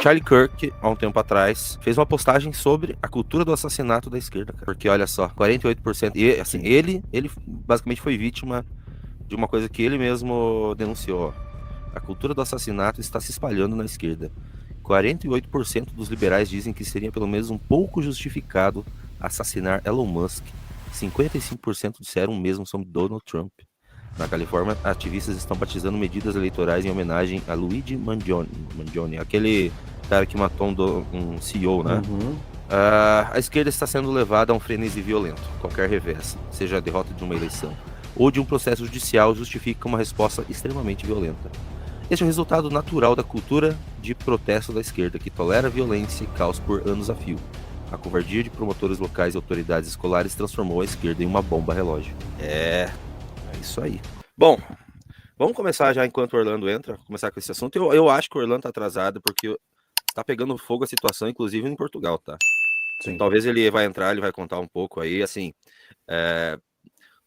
Charlie Kirk, há um tempo atrás, fez uma postagem sobre a cultura do assassinato da esquerda, cara. Porque, olha só, 48%. E, assim, ele basicamente foi vítima de uma coisa que ele mesmo denunciou. A cultura do assassinato está se espalhando na esquerda. 48% dos liberais dizem que seria pelo menos um pouco justificado assassinar Elon Musk. 55% disseram o mesmo sobre Donald Trump. Na Califórnia, ativistas estão batizando medidas eleitorais em homenagem a Luigi Mangione, aquele cara que matou um CEO, né? Uhum. A esquerda está sendo levada a um frenesi violento. Qualquer revés, seja a derrota de uma eleição ou de um processo judicial, justifica uma resposta extremamente violenta. Este é o resultado natural da cultura de protesto da esquerda, que tolera violência e caos por anos a fio. A covardia de promotores locais e autoridades escolares transformou a esquerda em uma bomba relógio. É isso aí. Bom, vamos começar já enquanto o Orlando entra, começar com esse assunto. Eu acho que o Orlando tá atrasado, porque tá pegando fogo a situação, inclusive em Portugal, tá? Sim. Talvez ele vai entrar, ele vai contar um pouco aí, assim,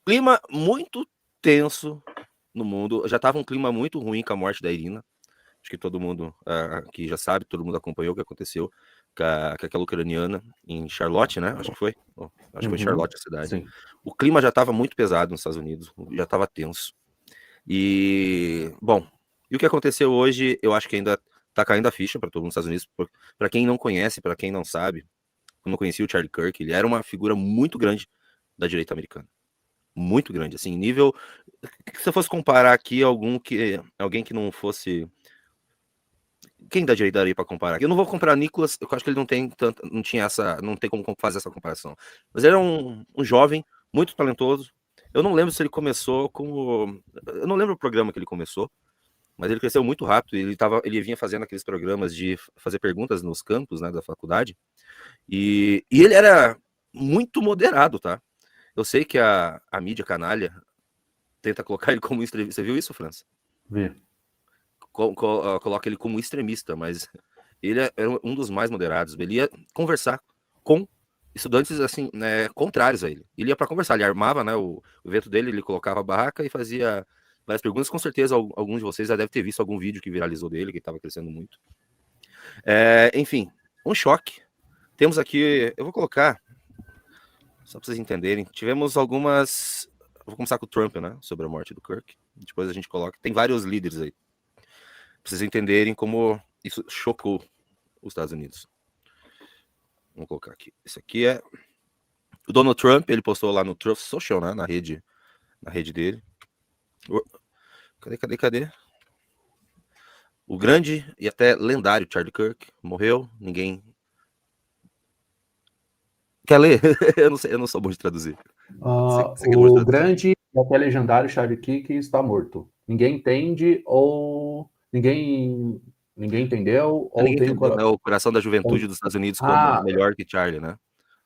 clima muito tenso no mundo. Já tava um clima muito ruim com a morte da Irina. Acho que todo mundo aqui já sabe, todo mundo acompanhou o que aconteceu com aquela ucraniana em Charlotte, né? Acho que foi. Acho que foi em Uhum. Charlotte a cidade. Sim. O clima já estava muito pesado nos Estados Unidos, já estava tenso. E, bom, e o que aconteceu hoje, eu acho que ainda tá caindo a ficha para todo mundo nos Estados Unidos. Para quem não conhece, para quem não sabe, eu não conhecia o Charlie Kirk, ele era uma figura muito grande da direita americana. Muito grande, assim, nível. Se eu fosse comparar aqui alguém que não fosse. Quem da direita daria para comparar? Eu não vou comparar Nicolas, eu acho que ele não tem tanta, não tinha essa, não tem como fazer essa comparação. Mas ele era um jovem muito talentoso. Eu não lembro se ele começou como, eu não lembro o programa que ele começou, mas ele cresceu muito rápido. Ele vinha fazendo aqueles programas de fazer perguntas nos campos, né, da faculdade. E ele era muito moderado, tá? Eu sei que a mídia canalha tenta colocar ele como extremista. Você viu isso, França? Vê. Coloca ele como extremista, mas ele era um dos mais moderados. Ele ia conversar com estudantes assim, né, contrários a ele. Ele ia para conversar, ele armava, né, o evento dele, ele colocava a barraca e fazia várias perguntas. Com certeza alguns de vocês já devem ter visto algum vídeo que viralizou dele, que estava crescendo muito. Enfim, um choque. Temos aqui, eu vou colocar, só para vocês entenderem, tivemos algumas. Vou começar com o Trump, né, sobre a morte do Kirk. Depois a gente coloca. Tem vários líderes aí. Pra vocês entenderem como isso chocou os Estados Unidos. Vamos colocar aqui. Esse aqui é o Donald Trump, ele postou lá no Truth Social, né, na rede dele. Cadê? O grande e até lendário Charlie Kirk morreu, ninguém quer ler. Eu não sou bom de traduzir. Você que é bom de O traduzir. grande e até legendário Charlie Kirk está morto. Ninguém entende ou ninguém entendeu ou Ninguém tem o entendeu, né, coração. o coração da juventude dos Estados Unidos como Ah, melhor que Charlie, né?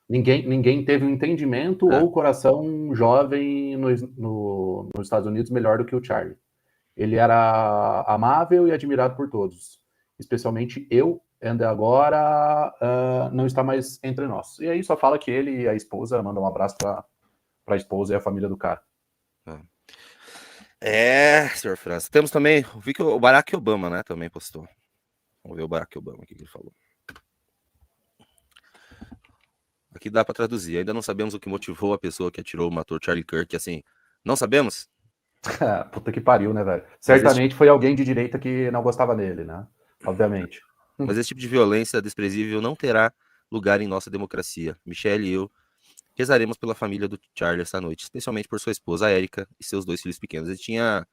ninguém teve um entendimento É. ou coração jovem nos Estados Unidos melhor do que o Charlie. Ele era amável e admirado por todos, especialmente eu, ainda agora não está mais entre nós. E aí só fala que ele e a esposa, manda um abraço para a esposa e a família do cara. Senhor França. Temos também, vi que o Barack Obama, né, também postou. Vamos ver o Barack Obama, o que ele falou. Aqui dá para traduzir. Ainda não sabemos o que motivou a pessoa que atirou, matou Charlie Kirk. Assim, não sabemos. Puta que pariu, né, velho? Mas Certamente foi alguém de direita que não gostava dele, né? Obviamente. esse tipo de violência desprezível não terá lugar em nossa democracia. Michelle e eu rezaremos pela família do Charlie essa noite, especialmente por sua esposa Erika e seus 2 filhos pequenos. Ele tinha,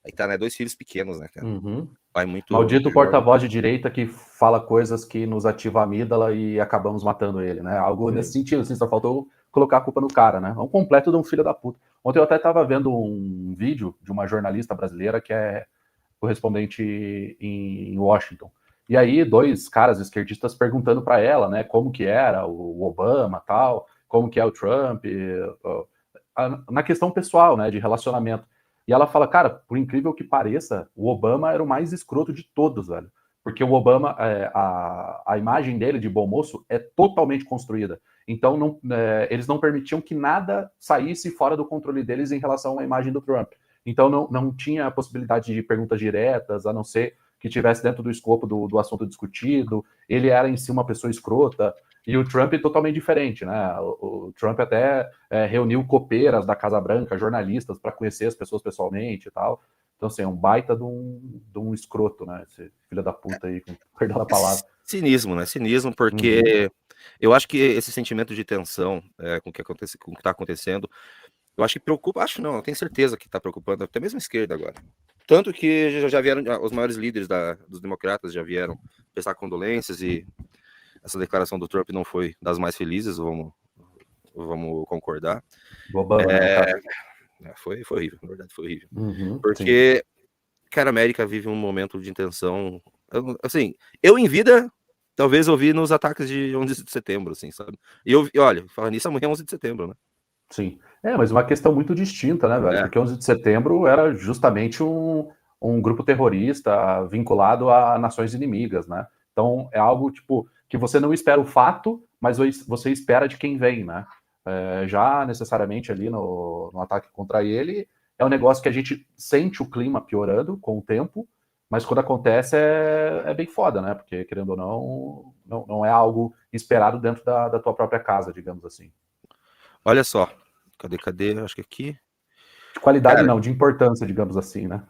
aí tá, né, 2 filhos pequenos, né, cara? Uhum. Pai muito Maldito jovem. porta-voz de direita que fala coisas que nos ativa a amígdala e acabamos matando ele, né? Algo nesse sentido, assim, só faltou colocar a culpa no cara, né? É um completo de um filho da puta. Ontem eu até estava vendo um vídeo de uma jornalista brasileira que é correspondente em Washington. E aí, dois caras esquerdistas perguntando para ela, né, como que era o Obama, tal, como que é o Trump, na questão pessoal, né, de relacionamento. E ela fala, cara, por incrível que pareça, o Obama era o mais escroto de todos, velho. Porque o Obama, a imagem dele de bom moço é totalmente construída. Então, eles não permitiam que nada saísse fora do controle deles em relação à imagem do Trump. Então, não tinha a possibilidade de perguntas diretas, a não ser que tivesse dentro do escopo do assunto discutido, ele era em si uma pessoa escrota, e o Trump é totalmente diferente, né? O Trump até reuniu copeiras da Casa Branca, jornalistas, para conhecer as pessoas pessoalmente e tal. Então, assim, é um baita de um escroto, né? Esse filho da puta aí, com perdão da palavra. Cinismo, né? Cinismo, porque eu acho que esse sentimento de tensão com o que está acontecendo, eu acho que preocupa, eu tenho certeza que está preocupando até mesmo a esquerda agora. Tanto que já vieram, os maiores líderes dos democratas já vieram prestar condolências, e essa declaração do Trump não foi das mais felizes, vamos concordar. Do Obama, né? Foi horrível, na verdade foi horrível. Sim. Porque, cara, a América vive um momento de tensão. Assim, eu em vida, talvez eu vi nos ataques de 11 de setembro, assim, sabe? E olha, falando nisso, amanhã é 11 de setembro, né? Sim. Mas uma questão muito distinta, né, velho? Porque 11 de setembro era justamente um grupo terrorista vinculado a nações inimigas, né? Então é algo, tipo, que você não espera o fato, mas você espera de quem vem, né? Já necessariamente ali no ataque contra ele, é um negócio que a gente sente o clima piorando com o tempo, mas quando acontece é bem foda, né? Porque, querendo ou não é algo esperado dentro da tua própria casa, digamos assim. Olha só. Cadê? Acho que aqui. De qualidade não, de importância, digamos assim, né?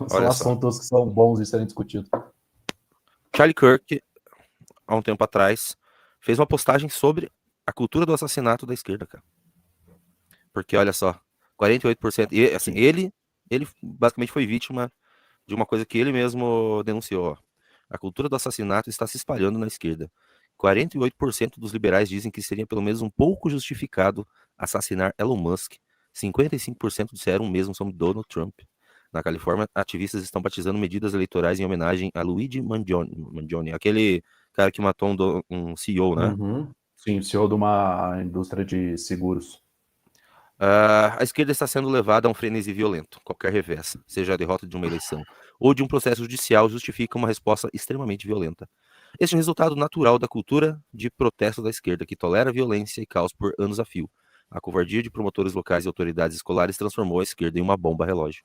São Olha só. assuntos que são bons de serem discutidos. Charlie Kirk, há um tempo atrás, fez uma postagem sobre a cultura do assassinato da esquerda, cara. Porque, olha só, 48%. E, assim, ele basicamente foi vítima de uma coisa que ele mesmo denunciou. Ó. A cultura do assassinato está se espalhando na esquerda. 48% dos liberais dizem que seria pelo menos um pouco justificado assassinar Elon Musk. 55% disseram o mesmo sobre Donald Trump. Na Califórnia, ativistas estão batizando medidas eleitorais em homenagem a Luigi Mangione, aquele cara que matou um CEO, né? Sim, CEO de uma indústria de seguros. A esquerda está sendo levada a um frenesi violento. Qualquer revés, seja a derrota de uma eleição ou de um processo judicial, justifica uma resposta extremamente violenta. Este é o resultado natural da cultura de protesto da esquerda, que tolera violência e caos por anos a fio. A covardia de promotores locais e autoridades escolares transformou a esquerda em uma bomba relógio.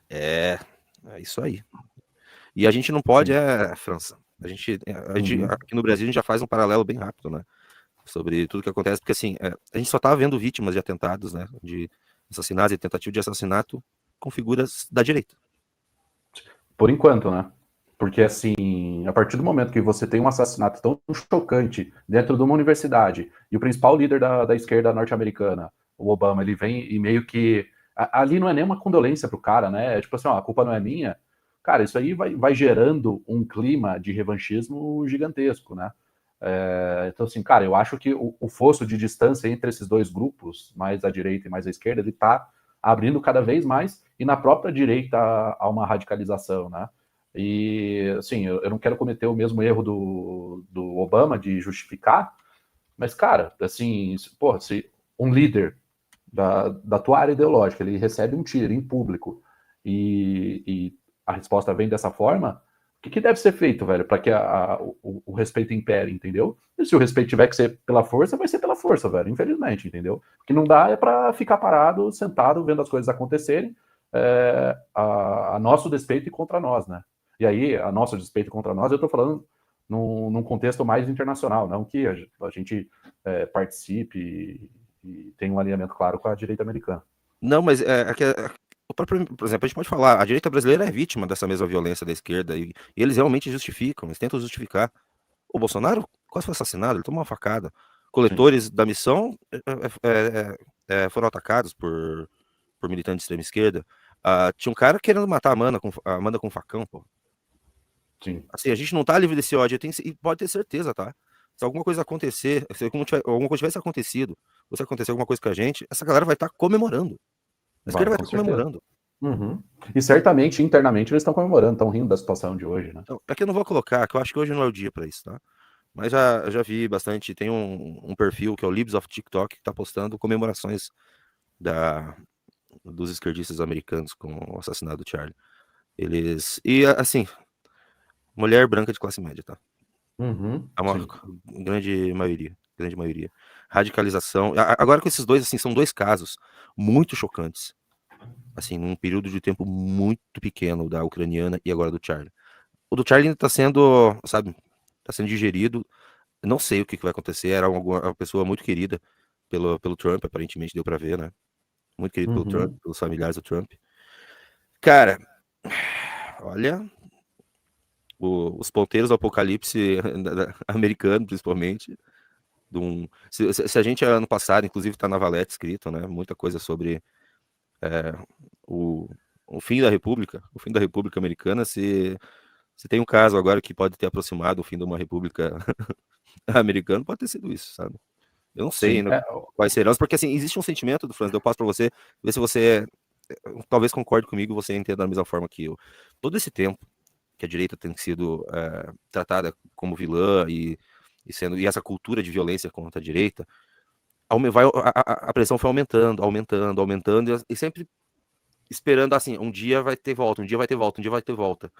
É isso aí. E a gente não pode, França. A gente aqui no Brasil, a gente já faz um paralelo bem rápido, né? Sobre tudo que acontece, porque assim, a gente só tá vendo vítimas de atentados, né? De assassinatos e tentativa de assassinato com figuras da direita. Por enquanto, né? Porque, assim, a partir do momento que você tem um assassinato tão chocante dentro de uma universidade, e o principal líder da esquerda norte-americana, o Obama, ele vem e meio que. Ali não é nem uma condolência pro cara, né? É tipo assim, ó, a culpa não é minha. Cara, isso aí vai gerando um clima de revanchismo gigantesco, né? Então, assim, cara, eu acho que o fosso de distância entre esses dois grupos, mais a direita e mais a esquerda, ele tá abrindo cada vez mais, e na própria direita há uma radicalização, né? E, assim, eu não quero cometer o mesmo erro do Obama de justificar, mas, cara, assim, porra, se um líder da tua área ideológica, ele recebe um tiro em público e a resposta vem dessa forma, o que deve ser feito, velho, para que o respeito impere, entendeu? E se o respeito tiver que ser pela força, vai ser pela força, velho, infelizmente, entendeu? O que não dá é para ficar parado, sentado, vendo as coisas acontecerem, a nosso despeito e contra nós, né? E aí, a nosso despeito e contra nós, eu tô falando num contexto mais internacional, não que a gente participe e tenha um alinhamento claro com a direita americana. Não, mas por exemplo, a gente pode falar, a direita brasileira é vítima dessa mesma violência da esquerda, e eles realmente justificam, eles tentam justificar. O Bolsonaro quase foi assassinado, ele tomou uma facada. Coletores da missão foram atacados por militantes de extrema esquerda. Tinha um cara querendo matar a Amanda com facão, pô. Sim. Assim, a gente não tá livre desse ódio, e pode ter certeza, tá? Se alguma coisa acontecer, se alguma coisa tivesse acontecido, ou se acontecer alguma coisa com a gente, essa galera vai estar comemorando. A esquerda vai estar comemorando. Uhum. E certamente, internamente, eles estão comemorando, estão rindo da situação de hoje, né? Então, aqui eu não vou colocar, que eu acho que hoje não é o dia para isso, tá? Mas já vi bastante, tem um perfil que é o Libs of TikTok, que tá postando comemorações dos esquerdistas americanos com o assassinato do Charlie. E assim, mulher branca de classe média, tá? É uma grande maioria. Radicalização. Agora com esses dois, assim, são dois casos muito chocantes. assim, num período de tempo muito pequeno da ucraniana e agora do Charlie. O do Charlie ainda tá sendo, sabe, tá sendo digerido. Não sei o que vai acontecer. Era uma pessoa muito querida pelo Trump, aparentemente deu pra ver, né? Muito querido pelo Trump, Uhum. pelos familiares do Trump. Cara, olha, os ponteiros do apocalipse americano, principalmente. Se a gente, ano passado, inclusive, tá na Valete escrito, né? Muita coisa sobre é, o, o fim da República Americana. Se tem um caso agora que pode ter aproximado o fim de uma República Americana, pode ter sido isso, sabe? Eu não sei Sim, ainda quais serão, porque assim, existe um sentimento do Franz, eu passo para você, ver se você talvez concorde comigo, você entenda da mesma forma que eu. Todo esse tempo que a direita tem sido tratada como vilã e essa cultura de violência contra a direita, a pressão foi aumentando, aumentando, aumentando, e sempre esperando assim, um dia vai ter volta, um dia vai ter volta, um dia vai ter volta.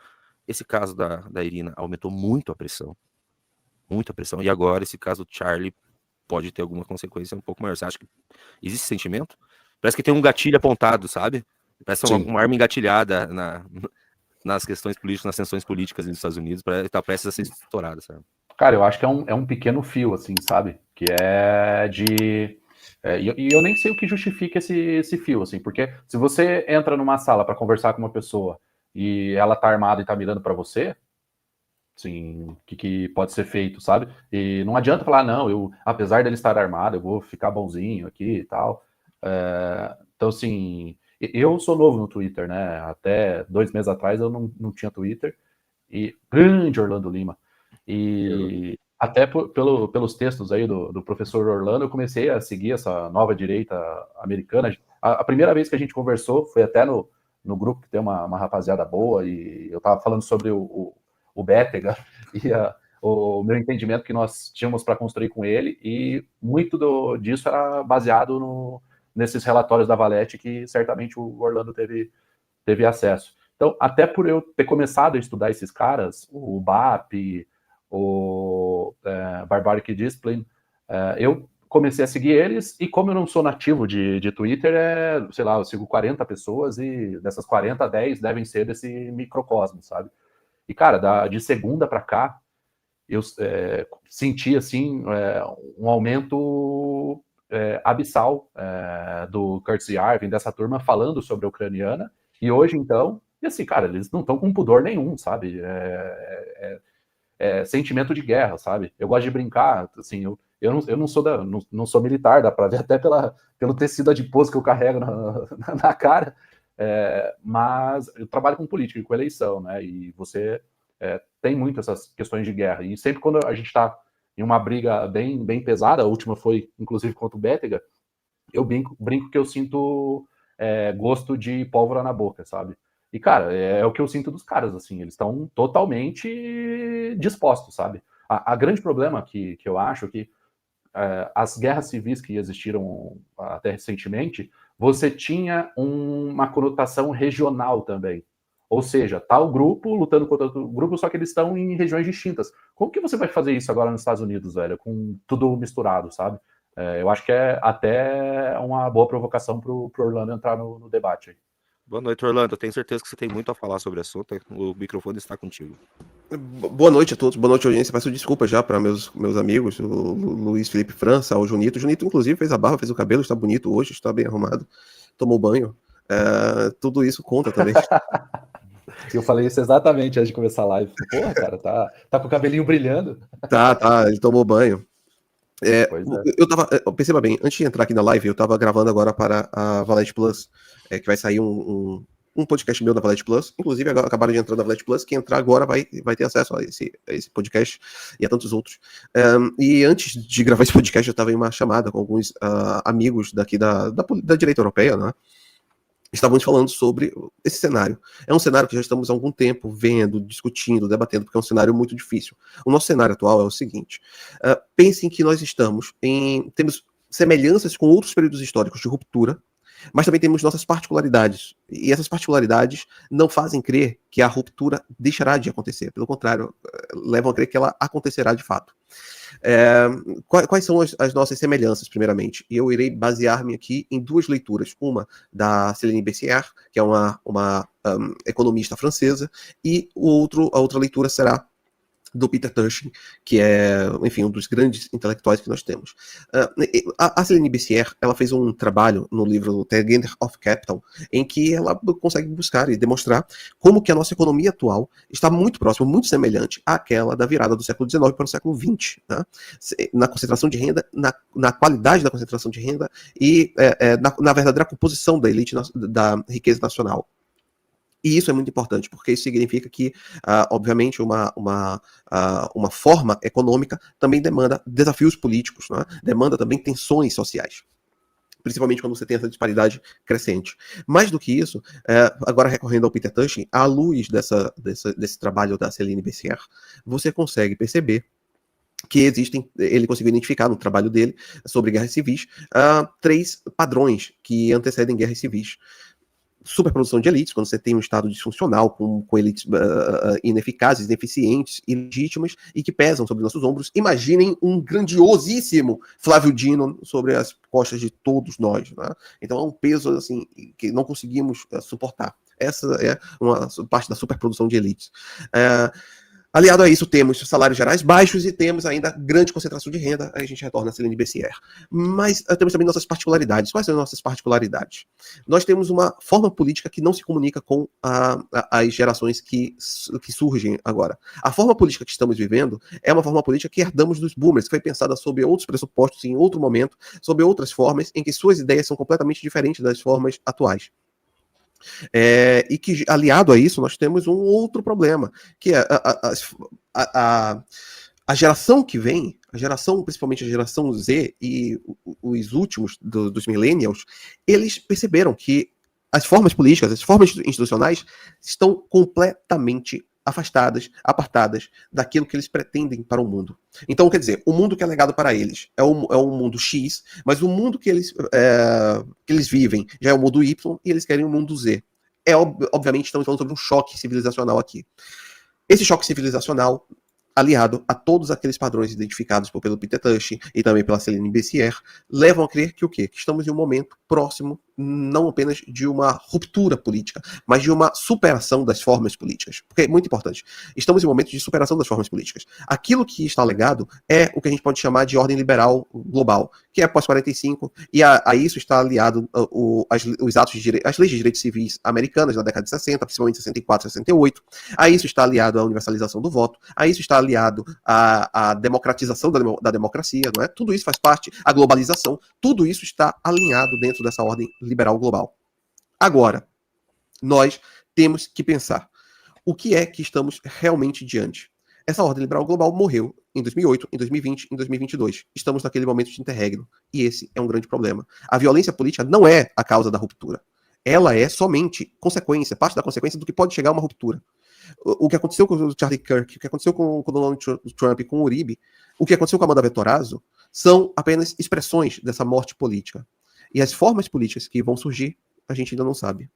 Esse caso da Irina aumentou muito a pressão, muita pressão, e agora esse caso do Charlie pode ter alguma consequência um pouco maior. Você acha que existe sentimento? Parece que tem um gatilho apontado, sabe? Parece Sim. uma arma engatilhada nas questões políticas, nas tensões políticas nos Estados Unidos, para estar prestes a ser estourada, sabe? Cara, eu acho que é um pequeno fio, assim, sabe? Que é de. E eu nem sei o que justifica esse fio, assim, porque se você entra numa sala para conversar com uma pessoa e ela tá armada e tá mirando para você, assim, o que pode ser feito, sabe? E não adianta falar, não, apesar dele estar armado, eu vou ficar bonzinho aqui e tal. Então, assim, eu sou novo no Twitter, né? Até 2 meses atrás eu não tinha Twitter. E grande Orlando Lima. E até pelos textos aí do professor Orlando, eu comecei a seguir essa nova direita americana. A primeira vez que a gente conversou foi até no grupo que tem uma rapaziada boa, e eu estava falando sobre o Bétega e o meu entendimento que nós tínhamos para construir com ele, e muito disso era baseado nesses relatórios da Valete que certamente o Orlando teve acesso. Então, até por eu ter começado a estudar esses caras, o BAP, o Barbaric Discipline, eu comecei a seguir eles, e como eu não sou nativo de Twitter, sei lá, eu sigo 40 pessoas, e dessas 40, 10 devem ser desse microcosmo, sabe? E, cara, de segunda para cá, eu senti, assim, um aumento abissal do Curtis Yarvin, dessa turma, falando sobre a ucraniana, e hoje, então, e assim, cara, eles não estão com pudor nenhum, sabe? Sentimento de guerra, sabe? Eu gosto de brincar, assim, eu não sou militar, dá pra ver até pelo tecido adiposo que eu carrego na cara, mas eu trabalho com política e com eleição, né? E você tem muito essas questões de guerra. E sempre quando a gente está em uma briga bem, bem pesada, a última foi, inclusive, contra o Bétega, eu brinco que eu sinto gosto de pólvora na boca, sabe? E, cara, é o que eu sinto dos caras, assim, eles estão totalmente dispostos, sabe? A grande problema que eu acho é que as guerras civis que existiram até recentemente, você tinha uma conotação regional também. Ou seja, tal grupo lutando contra outro grupo, só que eles estão em regiões distintas. Como que você vai fazer isso agora nos Estados Unidos, velho? Com tudo misturado, sabe? Eu acho que é até uma boa provocação pro Orlando entrar no debate aí. Boa noite, Orlando. Eu tenho certeza que você tem muito a falar sobre o assunto. O microfone está contigo. Boa noite a todos, boa noite, audiência. Peço desculpa já para meus amigos, o Luiz Felipe França, o Junito. O Junito, inclusive, fez a barba, fez o cabelo, está bonito hoje, está bem arrumado, tomou banho. Tudo isso conta também. Eu falei isso exatamente antes de começar a live. Porra, cara, tá com o cabelinho brilhando. Tá, ele tomou banho. Pois é. Perceba bem, antes de entrar aqui na live, eu estava gravando agora para a Valete Plus, que vai sair um podcast meu na Valete Plus. Inclusive, acabaram de entrar na Valete Plus. Quem entrar agora vai ter acesso a esse podcast e a tantos outros. E antes de gravar esse podcast, eu estava em uma chamada com alguns amigos daqui da direita europeia, né? Estávamos falando sobre esse cenário. É um cenário que já estamos há algum tempo vendo, discutindo, debatendo, porque é um cenário muito difícil. O nosso cenário atual é o seguinte: pensem que nós temos semelhanças com outros períodos históricos de ruptura, mas também temos nossas particularidades. E essas particularidades não fazem crer que a ruptura deixará de acontecer. Pelo contrário, levam a crer que ela acontecerá de fato. Quais são as nossas semelhanças, primeiramente? E eu irei basear-me aqui em duas leituras. Uma da Céline Bercier, que é uma economista francesa, e a outra leitura será do Peter Tuchin, que é, enfim, um dos grandes intelectuais que nós temos. A Céline Bercier, ela fez um trabalho no livro The Gender of Capital, em que ela consegue buscar e demonstrar como que a nossa economia atual está muito próxima, muito semelhante àquela da virada do século XIX para o século XX, né? Na concentração de renda, na qualidade da concentração de renda e na verdadeira composição da elite, da riqueza nacional. E isso é muito importante, porque isso significa que, obviamente, uma forma econômica também demanda desafios políticos, né? Demanda também tensões sociais, principalmente quando você tem essa disparidade crescente. Mais do que isso, agora recorrendo ao Peter Tuchin, à luz desse trabalho da Céline Bercier, você consegue perceber que ele conseguiu identificar no trabalho dele sobre guerras civis 3 padrões que antecedem guerras civis. Superprodução de elites, quando você tem um Estado disfuncional, com elites ineficazes, ineficientes, ilegítimas e que pesam sobre nossos ombros. Imaginem um grandiosíssimo Flávio Dino sobre as costas de todos nós, né? Então é um peso assim que não conseguimos suportar. Essa é uma parte da superprodução de elites. Aliado a isso, temos salários gerais baixos e temos ainda grande concentração de renda. Aí a gente retorna a Céline Bercier. Mas temos também nossas particularidades. Quais são as nossas particularidades? Nós temos uma forma política que não se comunica com as gerações que surgem agora. A forma política que estamos vivendo é uma forma política que herdamos dos boomers, que foi pensada sob outros pressupostos, em outro momento, sob outras formas, em que suas ideias são completamente diferentes das formas atuais. E que, aliado a isso, nós temos um outro problema, que é a geração que vem, principalmente a geração Z e os últimos dos millennials, eles perceberam que as formas políticas, as formas institucionais estão completamente afastadas, apartadas daquilo que eles pretendem para o mundo. Então, quer dizer, o mundo que é legado para eles é um mundo X, mas o mundo que eles vivem já é o mundo Y e eles querem o mundo Z. Obviamente, estamos falando sobre um choque civilizacional aqui. Esse choque civilizacional, aliado a todos aqueles padrões identificados pelo Peter Tuchin e também pela Céline Bercier, levam a crer que o quê? Que estamos em um momento próximo, não apenas de uma ruptura política, mas de uma superação das formas políticas. Porque é muito importante. Estamos em um momento de superação das formas políticas. Aquilo que está legado é o que a gente pode chamar de ordem liberal global, que é pós-45, e a isso está aliado os atos as leis de direitos civis americanas na década de 60, principalmente 64, 68. A isso está aliado a universalização do voto. A isso está aliado à democratização da democracia, não é? Tudo isso faz parte, a globalização, tudo isso está alinhado dentro dessa ordem liberal global. Agora, nós temos que pensar o que é que estamos realmente diante. Essa ordem liberal global morreu em 2008, em 2020, em 2022. Estamos naquele momento de interregno. E esse é um grande problema. A violência política não é a causa da ruptura. Ela é somente consequência, parte da consequência do que pode chegar a uma ruptura. O que aconteceu com o Charlie Kirk, o que aconteceu com o Donald Trump e com o Uribe, o que aconteceu com a Amanda Vettorazzo, são apenas expressões dessa morte política. E as formas políticas que vão surgir, a gente ainda não sabe.